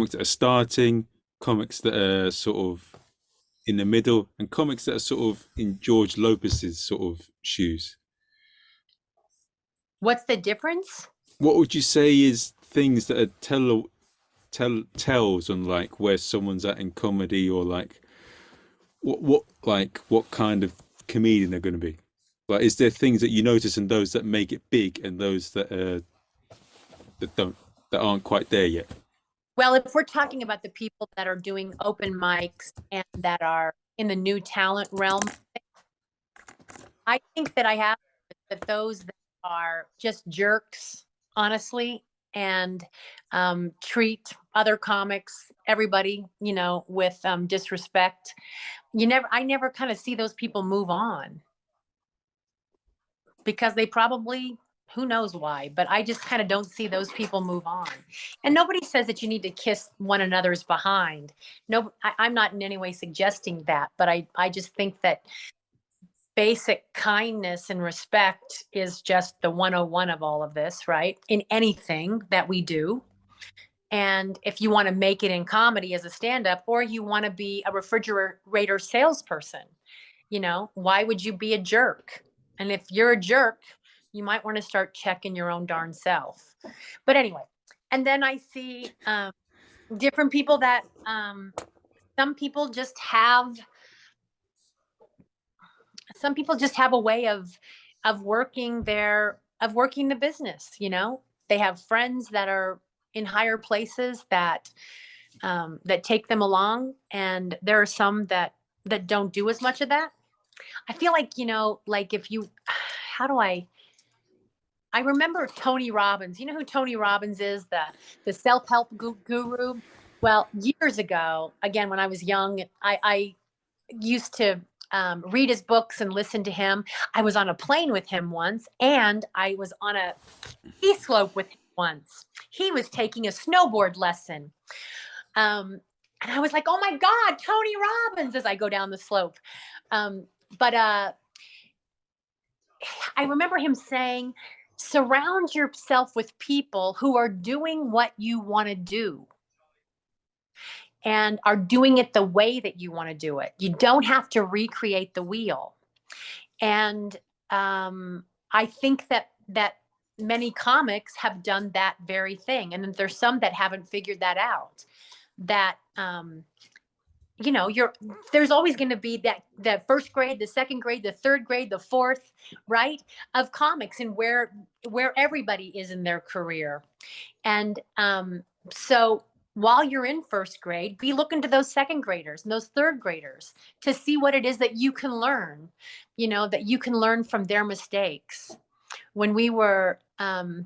comics that are starting, comics that are sort of in the middle, and comics that are sort of in George Lopez's sort of shoes? What's the difference? What would you say is things that are tells on like where someone's at in comedy, or like what kind of comedian they're going to be? Like, is there things that you notice in those that make it big and those that aren't quite there yet? Well, if we're talking about the people that are doing open mics and that are in the new talent realm, I think that I have that those that are just jerks, honestly, and treat other comics, everybody, with disrespect. I never kind of see those people move on because they probably, who knows why, but I just kind of don't see those people move on. And nobody says that you need to kiss one another's behind. No, I'm not in any way suggesting that, but I just think that basic kindness and respect is just the 101 of all of this, right? In anything that we do. And if you want to make it in comedy as a stand-up, or you want to be a refrigerator salesperson, why would you be a jerk? And if you're a jerk, you might want to start checking your own darn self. But anyway, and then I see different people that some people just have a way of working the business. They have friends that are in higher places that take them along, and there are some that don't do as much of that. I feel like, like if you, how do I remember Tony Robbins. You know who Tony Robbins is, the self-help guru? Well, years ago, again, when I was young, I used to read his books and listen to him. I was on a plane with him once, and I was on a ski slope with him once. He was taking a snowboard lesson. And I was like, oh my God, Tony Robbins, as I go down the slope. But I remember him saying, surround yourself with people who are doing what you want to do and are doing it the way that you want to do it. You don't have to recreate the wheel. And I think that many comics have done that very thing. And then there's some that haven't figured that out. That, there's always going to be that first grade, the second grade, the third grade, the fourth, right, of comics, and where everybody is in their career. And so while you're in first grade, be looking to those second graders and those third graders to see what it is that you can learn, that you can learn from their mistakes. When we were, I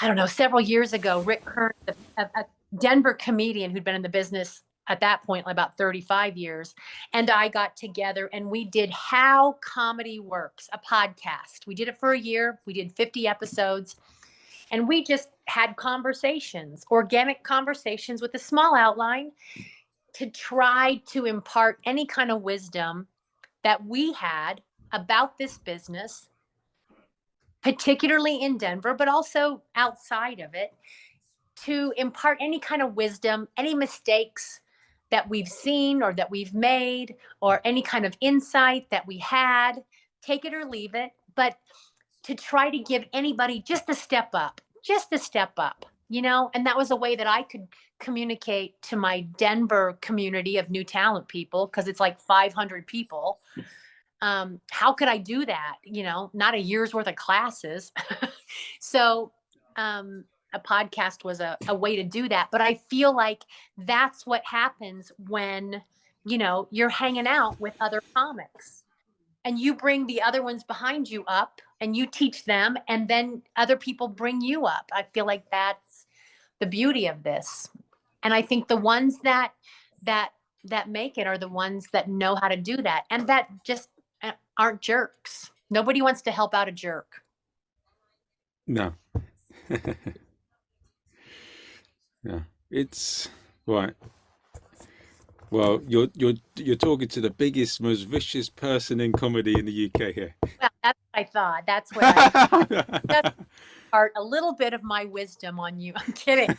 don't know, several years ago, Rick Kern, a Denver comedian who'd been in the business at that point about 35 years, and I got together and we did How Comedy Works, a podcast. We did it for a year. We did 50 episodes, and we just had conversations, organic conversations with a small outline to try to impart any kind of wisdom that we had about this business, particularly in Denver, but also outside of it, to impart any kind of wisdom, any mistakes that we've seen or that we've made, or any kind of insight that we had, take it or leave it, but to try to give anybody just a step up, and that was a way that I could communicate to my Denver community of new talent people, because it's like 500 people. How could I do that? Not a year's worth of classes. So, a podcast was a way to do that. But I feel like that's what happens when, you're hanging out with other comics and you bring the other ones behind you up and you teach them, and then other people bring you up. I feel like that's the beauty of this. And I think the ones that make it are the ones that know how to do that, and that just aren't jerks. Nobody wants to help out a jerk. No. Yeah, it's right. Well, you're talking to the biggest, most vicious person in comedy in the UK here. Well, that's what I thought. That's what I just part a little bit of my wisdom on you. I'm kidding.